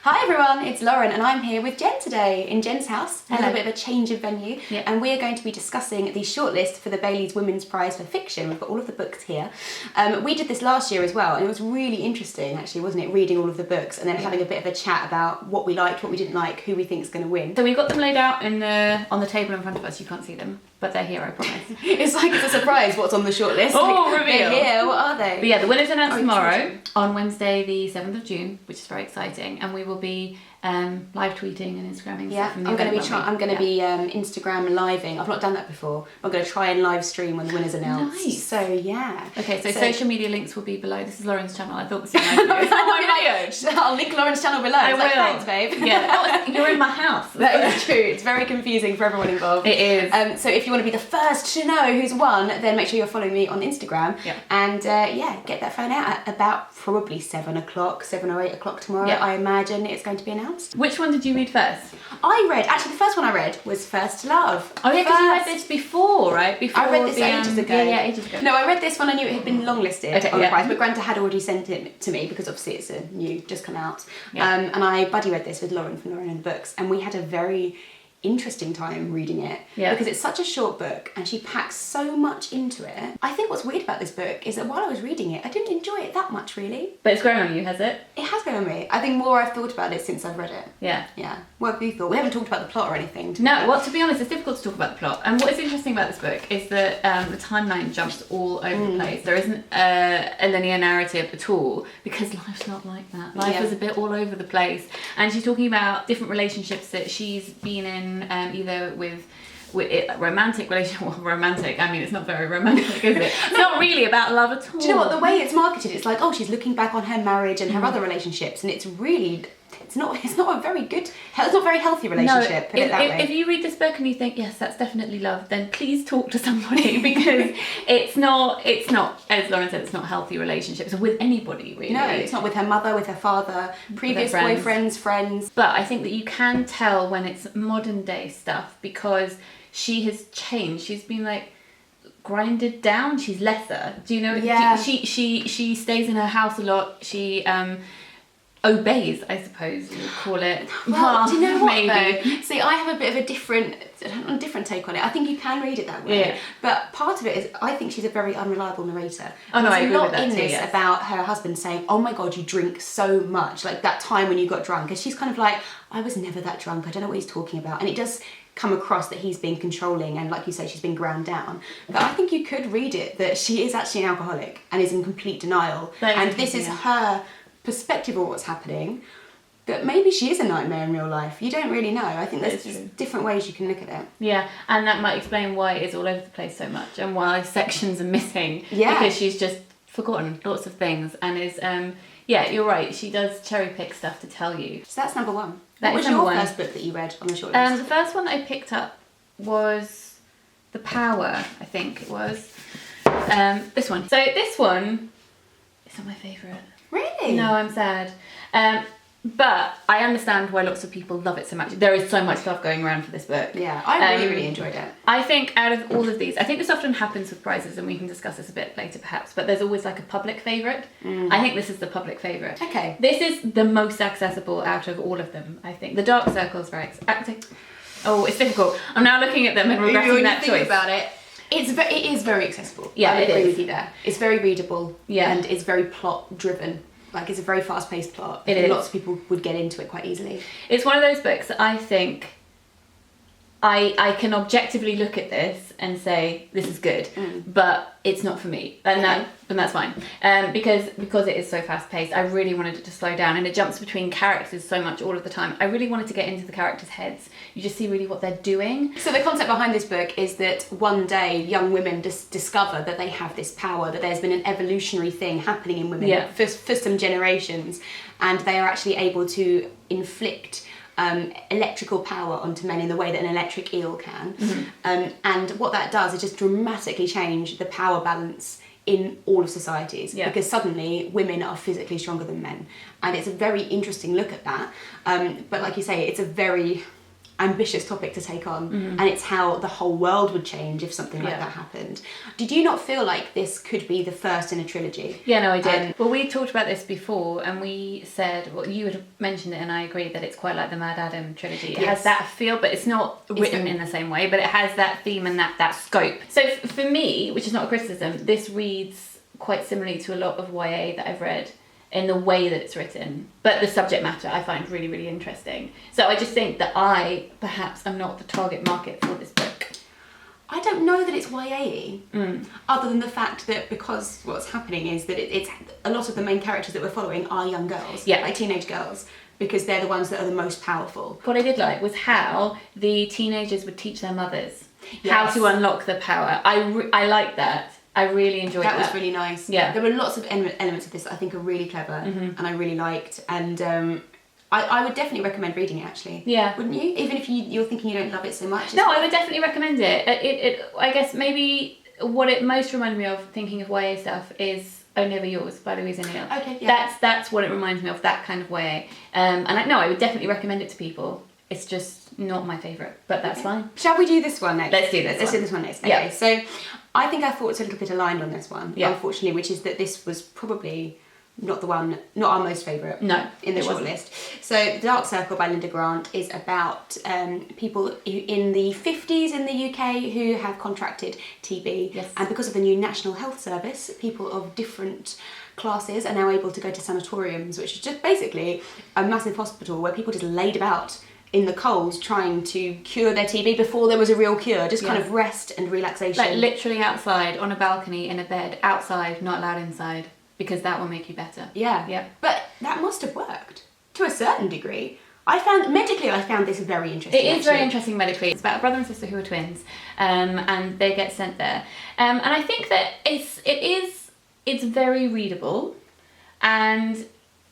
Hi everyone, it's Lauren and I'm here with Jen today in Jen's house. A little bit of a change of venue. Yep. And we are going to be discussing the shortlist for the Bailey's Women's Prize for Fiction. We've got all of the books here. We did this last year as well and it was really interesting actually, wasn't it? Reading all of the books and then having a bit of a chat about what we liked, what we didn't like, who we think is going to win. So we've got them laid out on the table in front of us. You can't see them, but they're here, I promise. It's like it's a surprise what's on the shortlist. Oh, like, reveal. They're here, what are they? But yeah, the winner's announced tomorrow on Wednesday the 7th of June, which is very exciting, and we will be live tweeting and Instagramming Yeah, stuff. I'm going to be Instagram living. I've not done that before. I'm going to try and live stream when the winner's announced. Nice. So yeah. Okay, so social media links will be below. This is Lauren's channel. I thought this was nice. I'll link Lauren's channel below. I will. Thanks, babe. Yeah, you're in my house. That is true. It's very confusing for everyone involved. It is. So if you want to be the first to know who's won, then make sure you're following me on Instagram. Yeah. And get that phone out at about probably 7 or 8 o'clock tomorrow. Yeah. I imagine it's going to be announced. Which one did you read first? Actually the first one I read was First Love. Oh yeah, because you read this before, right? Before I read this ages ago. Yeah, ages ago. No, I read this when I knew it had been longlisted Okay, on the yeah. prize, but Granta had already sent it to me because obviously it's a new, just come out. Yeah. And I buddy read this with Lauren from Lauren and the Books, and we had a very interesting time reading it because it's such a short book and she packs so much into it. I think what's weird about this book is that while I was reading it, I didn't enjoy it that much really. But it's grown on you, has it? It has been on me. I think more I've thought about it since I've read it. Yeah. Yeah. What have you thought? We haven't talked about the plot or anything. No, well, to be honest, it's difficult to talk about the plot. And what is interesting about this book is that the timeline jumps all over the place. There isn't a linear narrative at all because life's not like that. Life is a bit all over the place. And she's talking about different relationships that she's been in, either with romantic relationship. Well, romantic, I mean, it's not very romantic, is it? It's not really about love at all. Do you know what, the way it's marketed, it's like, oh, she's looking back on her marriage and her other relationships, and it's really, it's not a very good, it's not a very healthy relationship, put it that way. If you read this book and you think, yes, that's definitely love, then please talk to somebody because it's not, as Lauren said, it's not healthy relationships with anybody, really. No, it's not with her mother, with her father, previous boyfriends, friends. But I think that you can tell when it's modern day stuff because she has changed. She's been like grinded down. She's lesser. Do you know? Yeah. She stays in her house a lot. She obeys, I suppose you would call it. Well, do you know what maybe. though? See, I have a bit of a different take on it. I think you can read it that way. Yeah. But part of it is I think she's a very unreliable narrator. Oh no, I agree with that There's a lot in too, this about her husband saying, oh my God, you drink so much. Like that time when you got drunk. And she's kind of like, I was never that drunk. I don't know what he's talking about. And it does come across that he's been controlling and like you say, she's been ground down. But I think you could read it that she is actually an alcoholic and is in complete denial. And this is her perspective of what's happening. But maybe she is a nightmare in real life. You don't really know. I think there's different ways you can look at it. Yeah, and that might explain why it is all over the place so much and why sections are missing. Yeah. Because she's just forgotten lots of things and is, you're right, she does cherry pick stuff to tell you. So that's number one. That what is was your number one. first book that you read on the shortlist? The first one I picked up was The Power, I think it was. This one. So this one is not my favourite. Really? No, I'm sad. But I understand why lots of people love it so much. There is so much love going around for this book. Yeah, I really enjoyed it. I think out of all of these, I think this often happens with prizes and we can discuss this a bit later perhaps, but there's always like a public favourite. I think this is the public favourite. Okay. This is the most accessible out of all of them, I think. The Dark Circle is very Oh, it's difficult. I'm now looking at them and regretting that choice. About it. It is very accessible. Yeah, I agree is. with you there. It's very readable. Yeah. And it's very plot driven. Like it's a very fast paced plot. It is. Lots of people would get into it quite easily. It's one of those books that I think I can objectively look at this and say this is good, but it's not for me, and that's fine. Because it is so fast paced, I really wanted it to slow down, and it jumps between characters so much all of the time. I really wanted to get into the characters' heads. You just see really what they're doing. So the concept behind this book is that one day young women discover that they have this power, that there's been an evolutionary thing happening in women for some generations, and they are actually able to inflict electrical power onto men in the way that an electric eel can. And what that does is just dramatically change the power balance in all of societies, because suddenly women are physically stronger than men, and it's a very interesting look at that. But like you say, it's a very ambitious topic to take on, and it's how the whole world would change if something like that happened. Did you not feel like this could be the first in a trilogy? Yeah, no, I did. Well, we talked about this before, and we said, well, you had mentioned it, and I agree that it's quite like the Mad Adam trilogy. It has that feel, but it's not written in the same way, but it has that theme and that scope. So for me, which is not a criticism, this reads quite similarly to a lot of YA that I've read, in the way that it's written, but the subject matter I find really, really interesting. So I just think that I perhaps am not the target market for this book. I don't know that it's YA-y, other than the fact that because what's happening is that it's a lot of the main characters that we're following are young girls, like teenage girls, because they're the ones that are the most powerful. What I did like was how the teenagers would teach their mothers how to unlock the power. I like that. I really enjoyed that. That was really nice. Yeah. There were lots of elements of this that I think are really clever and I really liked. And I would definitely recommend reading it, actually. Yeah. Wouldn't you? Even if you're thinking you don't love it so much. No, I would definitely recommend it. I guess maybe what it most reminded me of, thinking of YA stuff, is Oh Never Yours by Louisa Neal. Okay, yeah. That's what it reminds me of, that kind of YA. And I would definitely recommend it to people. It's just not my favourite, but that's fine. Shall we do this one next? Let's do this one next. Okay, so I think our thoughts are a little bit aligned on this one, unfortunately, which is that this was probably not our most favourite in the shortlist. So The Dark Circle by Linda Grant is about people in the 50s in the UK who have contracted TB. Yes. And because of the new National Health Service, people of different classes are now able to go to sanatoriums, which is just basically a massive hospital where people just laid about in the cold trying to cure their TB before there was a real cure, just kind of rest and relaxation. Like literally outside, on a balcony, in a bed, outside, not allowed inside, because that will make you better. Yeah. But that must have worked, to a certain degree. I found this very interesting. It is very interesting medically. It's about a brother and sister who are twins, and they get sent there. And I think that it's very readable, and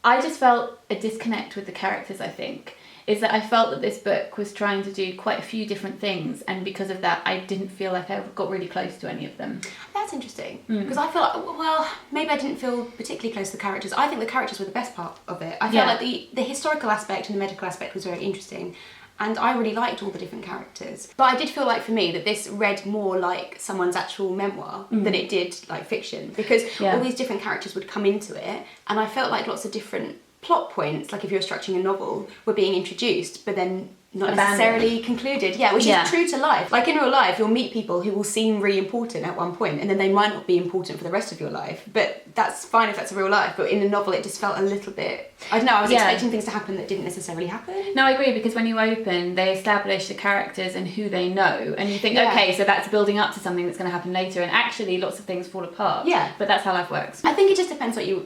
I just felt a disconnect with the characters, I think. Is that I felt that this book was trying to do quite a few different things, and because of that I didn't feel like I got really close to any of them. That's interesting, because I feel like, well, maybe I didn't feel particularly close to the characters. I think the characters were the best part of it. I felt like the historical aspect and the medical aspect was very interesting, and I really liked all the different characters. But I did feel like, for me, that this read more like someone's actual memoir than it did like fiction, because all these different characters would come into it, and I felt like lots of different plot points, like if you're structuring a novel, were being introduced but then not necessarily concluded. Which is true to life. Like in real life, you'll meet people who will seem really important at one point and then they might not be important for the rest of your life, but that's fine if that's a real life. But in a novel it just felt a little bit, I don't know, I was expecting things to happen that didn't necessarily happen. No, I agree, because when you open, they establish the characters and who they know, and you think, okay, so that's building up to something that's going to happen later, and actually lots of things fall apart. But that's how life works. I think it just depends what you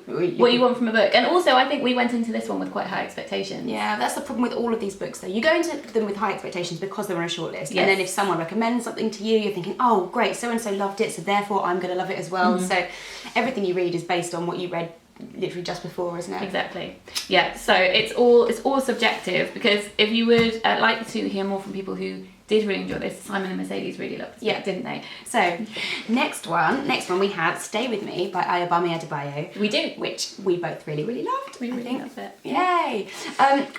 want from a book. And also I think we went into this one with quite high expectations. Yeah, that's the problem with all of these books though. You go into them with high expectations because they're on a shortlist, and then if someone recommends something to you, you're thinking, oh great, so and so loved it, so therefore I'm going to love it as well. So everything you read is based on what you read literally just before, isn't it? Exactly. Yeah, so it's all subjective, because if you would like to hear more from people who did really enjoy this, Simon and Mercedes really loved this book, didn't they? So next one we had Stay With Me by Ayobami Adebayo. We do. Which we both really, really loved. We really loved it. Yay!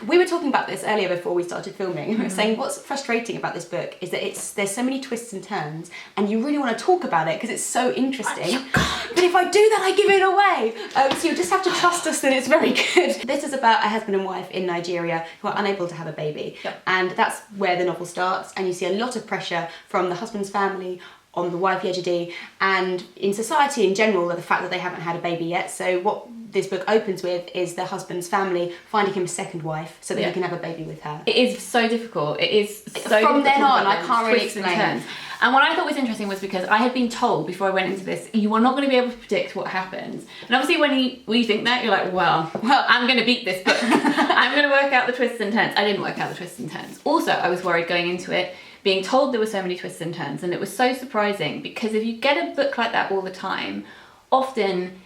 We were talking about this earlier before we started filming. We were saying what's frustrating about this book is that there's so many twists and turns, and you really want to talk about it because it's so interesting. But if I do that, I give it away. So you'll just have to trust us that it's very good. This is about a husband and wife in Nigeria who are unable to have a baby. And that's where the novel starts. And you see a lot of pressure from the husband's family on the wife Yejide, and in society in general, the fact that they haven't had a baby yet. So what this book opens with is the husband's family finding him a second wife so that he can have a baby with her. It is so difficult. It is so From then on, I can't really explain. And what I thought was interesting was because I had been told before I went into this, you are not going to be able to predict what happens. And obviously when you think that, you're like, well, I'm going to beat this book. I'm going to work out the twists and turns. I didn't work out the twists and turns. Also, I was worried going into it, being told there were so many twists and turns, and it was so surprising, because if you get a book like that all the time, often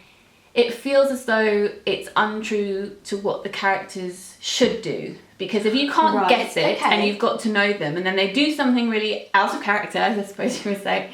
it feels as though it's untrue to what the characters should do. Because if you can't get it and you've got to know them, and then they do something really out of character, as I suppose you would say,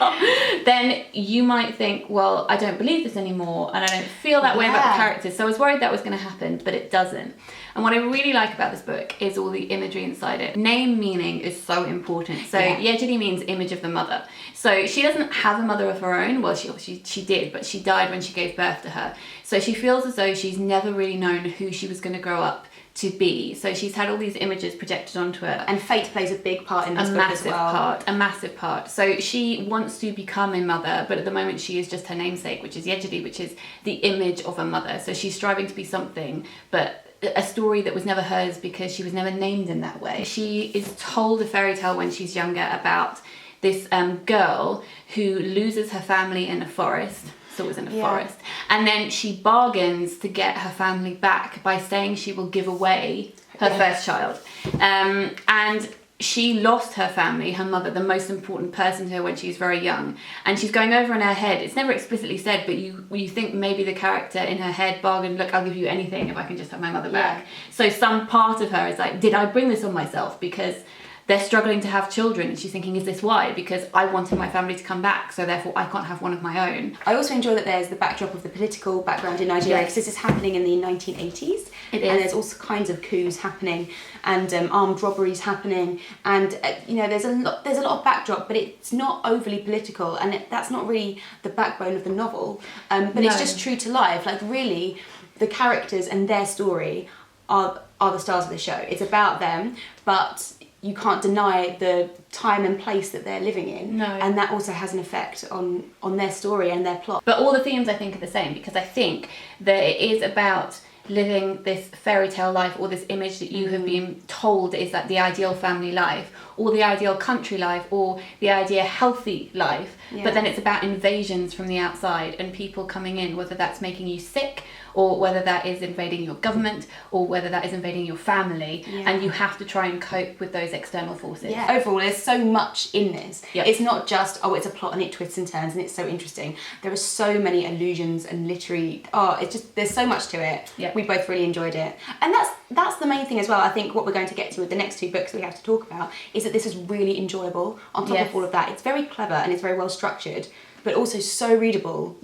then you might think, well, I don't believe this anymore, and I don't feel that way about the characters. So I was worried that was going to happen, but it doesn't. And what I really like about this book is all the imagery inside it. Name meaning is so important. So Yejidi means image of the mother. So she doesn't have a mother of her own. Well, she did, but she died when she gave birth to her. So she feels as though she's never really known who she was going to grow up to be. So she's had all these images projected onto her. And fate plays a big part in this book as well. A massive part. So she wants to become a mother, but at the moment she is just her namesake, which is Yejidi, which is the image of a mother. So she's striving to be something, but a story that was never hers because she was never named in that way. She is told a fairy tale when she's younger about this girl who loses her family in a forest. So it was in a forest. And then she bargains to get her family back by saying she will give away her first child. And she lost her family, her mother, the most important person to her when she was very young. And she's going over in her head. It's never explicitly said, but you think maybe the character in her head bargained, look, I'll give you anything if I can just have my mother back. So some part of her is like, did I bring this on myself? Because they're struggling to have children, and she's thinking, is this why? Because I wanted my family to come back, so therefore I can't have one of my own. I also enjoy that there's the backdrop of the political background in Nigeria, because this is happening in the 1980s. It is. And there's all kinds of coups happening, and armed robberies happening, and there's a lot of backdrop, but it's not overly political, and that's not really the backbone of the novel. But it's just true to life. Like, really, the characters and their story are the stars of the show. It's about them, but you can't deny the time and place that they're living in. No. And that also has an effect on their story and their plot. But all the themes, I think, are the same, because I think that it is about living this fairy tale life, or this image that you have been told is like the ideal family life, or the ideal country life, or the ideal healthy life. But then it's about invasions from the outside and people coming in, whether that's making you sick, or whether that is invading your government, or whether that is invading your family, and you have to try and cope with those external forces. Overall, there's so much in this. It's not just, it's a plot and it twists and turns and it's so interesting. There are so many allusions and literary, there's so much to it. We both really enjoyed it. And that's the main thing as well. I think what we're going to get to with the next two books we have to talk about is that this is really enjoyable. On top of all of that, it's very clever and it's very well structured, but also so readable.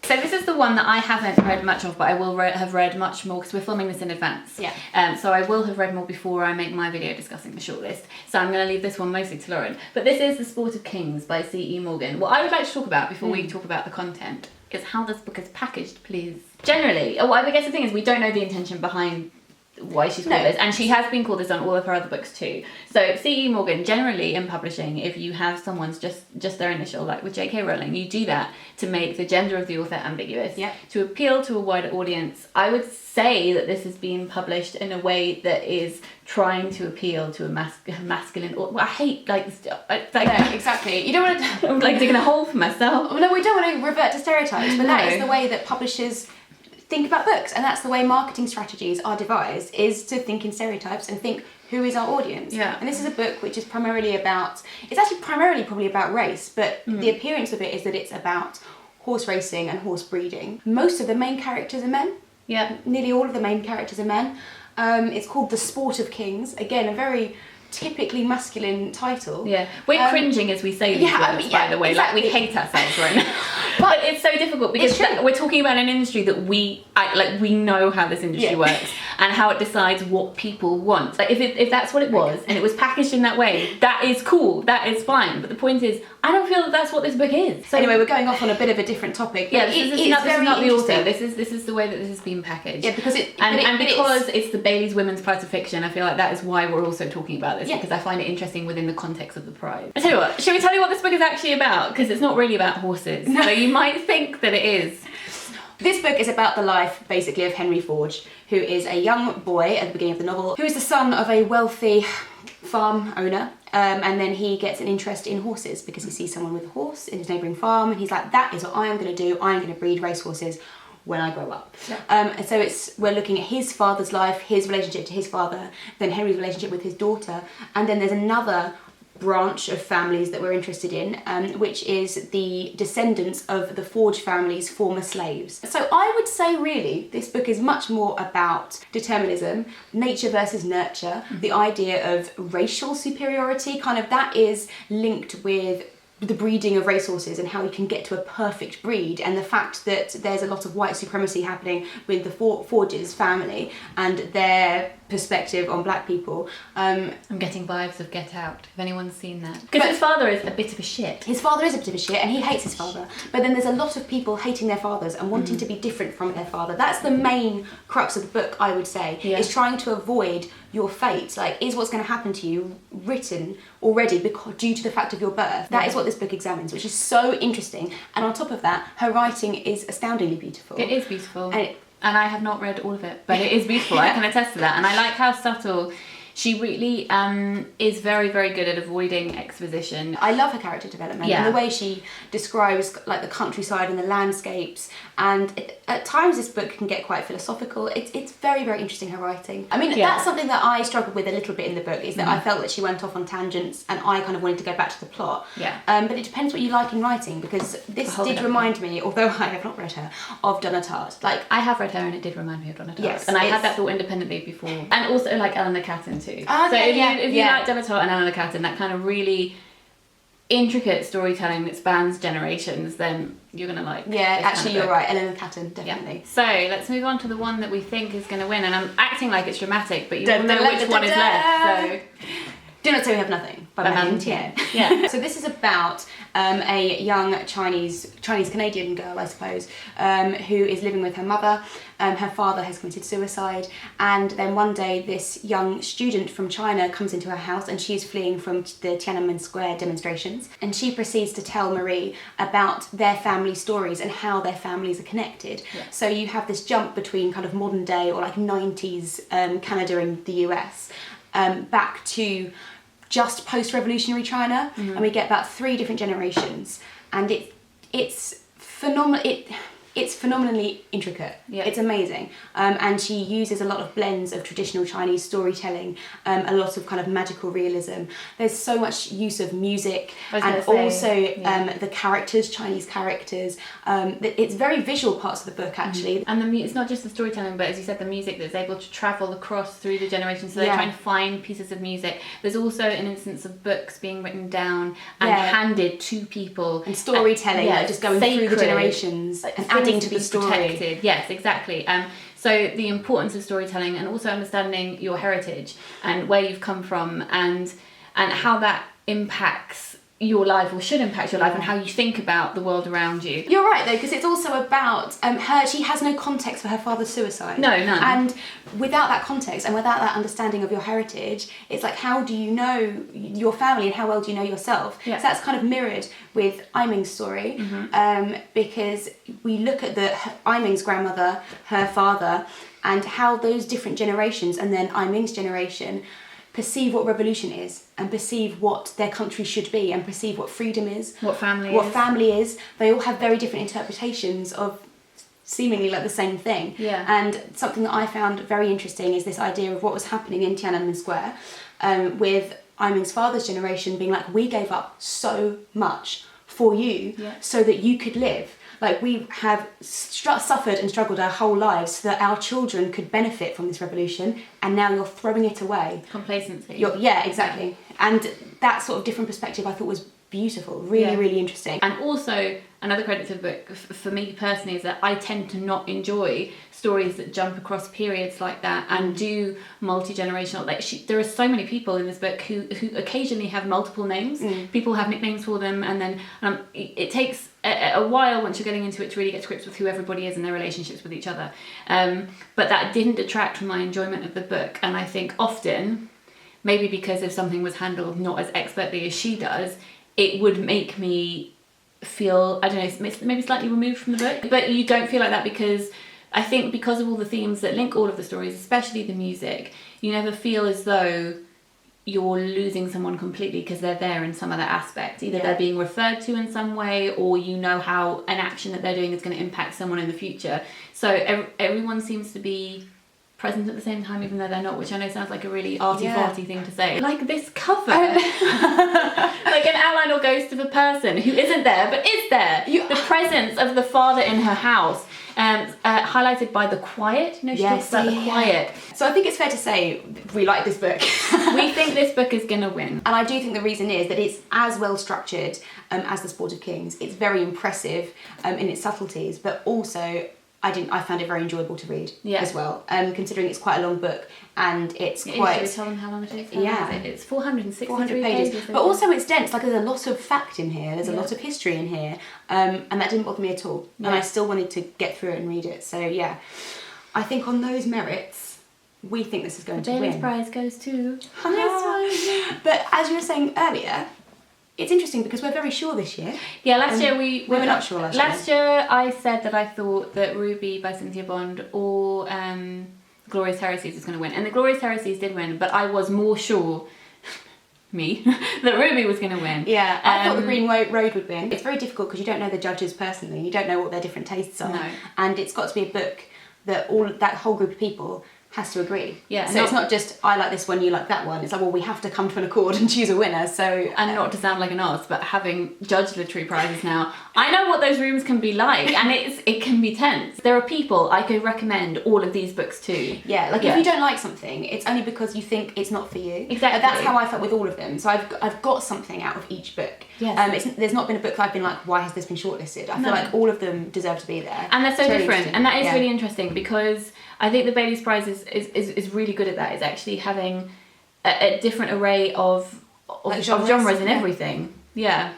So this is the one that I haven't read much of, but I will have read much more, because we're filming this in advance. So I will have read more before I make my video discussing the shortlist. So I'm going to leave this one mostly to Lauren. But this is The Sport of Kings by C.E. Morgan. What I would like to talk about before we talk about the content is how this book is packaged, please. Generally, I guess the thing is we don't know the intention behind why she's called this, and she has been called this on all of her other books too. So C.E. Morgan, generally in publishing, if you have someone's just their initial, like with J.K. Rowling, you do that to make the gender of the author ambiguous, to appeal to a wider audience. I would say that this has been published in a way that is trying to appeal to a masculine. I hate exactly. You don't want to. I'm like digging a hole for myself. No, we don't want to revert to stereotypes, but that is the way that publishers think about books, and that's the way marketing strategies are devised, is to think in stereotypes and think, who is our audience? And this is a book which is primarily probably about race, but the appearance of it is that it's about horse racing and horse breeding. Most of the main characters are men. Nearly all of the main characters are men. It's called The Sport of Kings. Again, a very typically masculine title. We're cringing as we say these words, by the way. Exactly. Like, we hate ourselves right now. But it's so difficult because we're talking about an industry that we know how this industry works and how it decides what people want. Like, if that's what it was and it was packaged in that way, that is cool, that is fine. But the point is, I don't feel that that's what this book is. So anyway, we're going off on a bit of a different topic. This is not the author. This is the way that this has been packaged. Because it's the Bailey's Women's Prize of Fiction, I feel like that is why we're also talking about this, because I find it interesting within the context of the prize. I tell you what, should we tell you what this book is actually about? Because it's not really about horses. So you might think that it is. This book is about the life, basically, of Henry Forge, who is a young boy at the beginning of the novel, who is the son of a wealthy farm owner, and then he gets an interest in horses because he sees someone with a horse in his neighbouring farm, and he's like, that is what I am going to do. I am going to breed racehorses when I grow up. And so we're looking at his father's life, his relationship to his father, then Henry's relationship with his daughter, and then there's another branch of families that we're interested in, which is the descendants of the Forge family's former slaves. So I would say really this book is much more about determinism, nature versus nurture, the idea of racial superiority, kind of that is linked with the breeding of racehorses and how you can get to a perfect breed, and the fact that there's a lot of white supremacy happening with the Forges family and their perspective on black people. I'm getting vibes of Get Out, if anyone's seen that. Because his father is a bit of a shit. His father is a bit of a shit and he hates his father. But then there's a lot of people hating their fathers and wanting to be different from their father. That's the main crux of the book, I would say, is trying to avoid your fate. Like, is what's going to happen to you written already because due to the fact of your birth? That is what this book examines, which is so interesting. And on top of that, her writing is astoundingly beautiful. It is beautiful. And I have not read all of it, but it is beautiful. I can attest to that. And I like how subtle she really is very, very good at avoiding exposition. I love her character development and the way she describes like the countryside and the landscapes. And at times this book can get quite philosophical. It's very, very interesting, her writing. I mean, that's something that I struggled with a little bit in the book, is that I felt that she went off on tangents and I kind of wanted to go back to the plot. But it depends what you like in writing, because this did remind me, although I have not read her, of Donna Tartt. Like, I have read her and it did remind me of Donna Tartt. Yes, and I had that thought independently before. And also like Eleanor Catton too. Okay, so if you like Donna Tartt and Eleanor Catton, that kind of really intricate storytelling that spans generations, then you're gonna like. Yeah, actually you're right, Eleanor Catton, definitely. So let's move on to the one that we think is gonna win, and I'm acting like it's dramatic, but you will know which one is left. So Do Not Say We Have Nothing by Madeleine Tien. Yeah. So this is about a young Chinese-Canadian girl, I suppose, who is living with her mother. Her father has committed suicide, and then one day this young student from China comes into her house and she is fleeing from the Tiananmen Square demonstrations, and she proceeds to tell Marie about their family stories and how their families are connected. So you have this jump between kind of modern day or like 90s Canada and the US back to just post-revolutionary China, and we get about 3 different generations, and it's phenomenal. It's phenomenally intricate. It's amazing. And she uses a lot of blends of traditional Chinese storytelling, a lot of kind of magical realism. There's so much use of music and also the characters, Chinese characters. It's very visual parts of the book, actually. And it's not just the storytelling, but as you said, the music that's able to travel across through the generations. So they're trying to find pieces of music. There's also an instance of books being written down and handed to people. And storytelling, like just going through the generations and adding to the story. Protected. Yes, exactly. So the importance of storytelling, and also understanding your heritage and where you've come from, and how that impacts your life, or should impact your life, and how you think about the world around you. You're right though, because it's also about she has no context for her father's suicide. No, none. And without that context and without that understanding of your heritage, it's like, how do you know your family and how well do you know yourself? So that's kind of mirrored with Aiming's story, because we look at Aiming's grandmother, her father, and how those different generations, and then Aiming's generation, perceive what revolution is, and perceive what their country should be, and perceive what freedom is, what family is. They all have very different interpretations of seemingly like the same thing. And something that I found very interesting is this idea of what was happening in Tiananmen Square, with Aiming's father's generation being like, we gave up so much for you so that you could live. Like, we have suffered and struggled our whole lives so that our children could benefit from this revolution, and now you're throwing it away. Complacency. Exactly. And that sort of different perspective I thought was beautiful, really interesting. And also, another credit to the book, for me personally, is that I tend to not enjoy stories that jump across periods like that and do multi-generational. Like, there are so many people in this book who occasionally have multiple names. People have nicknames for them, and then it takes a while once you're getting into it to really get to grips with who everybody is and their relationships with each other. But that didn't detract from my enjoyment of the book, and I think often, maybe because if something was handled not as expertly as she does, it would make me feel, I don't know, maybe slightly removed from the book. But you don't feel like that, because I think because of all the themes that link all of the stories, especially the music, you never feel as though you're losing someone completely because they're there in some other aspect. Either they're being referred to in some way, or you know how an action that they're doing is going to impact someone in the future. So everyone seems to be present at the same time, even though they're not, which I know sounds like a really arty-farty thing to say. Like this cover. Like an outline or ghost of a person who isn't there, but is there. The presence of the father in her house. Highlighted by the quiet. You know, she talks about the quiet. So I think it's fair to say we like this book. We think this book is going to win. And I do think the reason is that it's as well structured as The Sport of Kings. It's very impressive in its subtleties, but also I found it very enjoyable to read as well. Considering it's quite a long book and it's quite. Should we tell them how long it is? It's 400 pages. But also it's dense. Like there's a lot of fact in here. There's a lot of history in here, and that didn't bother me at all. And I still wanted to get through it and read it. So yeah, I think on those merits, we think this is going to win. Bailey's prize goes to. But as you were saying earlier, it's interesting because we're very sure this year. Yeah, last year we were not sure last year. Last year I said that I thought that Ruby by Cynthia Bond or Glorious Heresies was going to win. And the Glorious Heresies did win, but I was more sure, that Ruby was going to win. Yeah, I thought the Green Road would win. It's very difficult because you don't know the judges personally. You don't know what their different tastes are. No. And it's got to be a book that that whole group of people has to agree. Yeah. So it's not just I like this one, you like that one. It's like, well, we have to come to an accord and choose a winner. So and not to sound like an arse, but having judged literary prizes now, I know what those rooms can be like, and it can be tense. There are people I could recommend all of these books to. Yeah, like if you don't like something, it's only because you think it's not for you. Exactly. That's how I felt with all of them. So I've got something out of each book. Yes. There's not been a book that I've been like, why has this been shortlisted? I feel like all of them deserve to be there. And they're so It's different, really and that is really interesting because I think the Bailey's Prize is really good at that. It's actually having a different array of genres and everything. Yeah.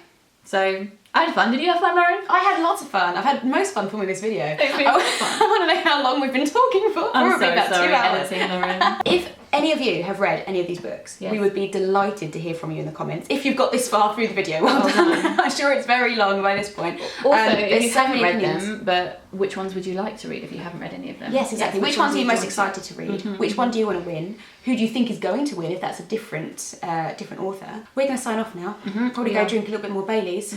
So I had fun. Did you have fun, Lauren? I had lots of fun. I've had most fun filming this video. It's been fun. I want to know how long we've been talking for. I'm Probably so about sorry, 2 hours. editing, Lauren. If any of you have read any of these books, we would be delighted to hear from you in the comments. If you've got this far through the video, well done. I'm sure it's very long by this point. Also, if you so haven't many read opinions. them, but which ones would you like to read if you haven't read any of them? Yes, exactly. Which ones are you most want excited to read? Which one do you want to win? Who do you think is going to win if that's a different author? We're going to sign off now. Probably go drink a little bit more Baileys.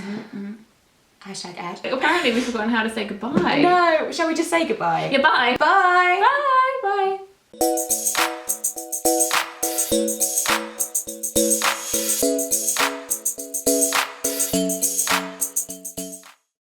Hashtag ad. Apparently we've forgotten how to say goodbye. No, shall we just say goodbye? Yeah, bye. Bye. Bye. Bye.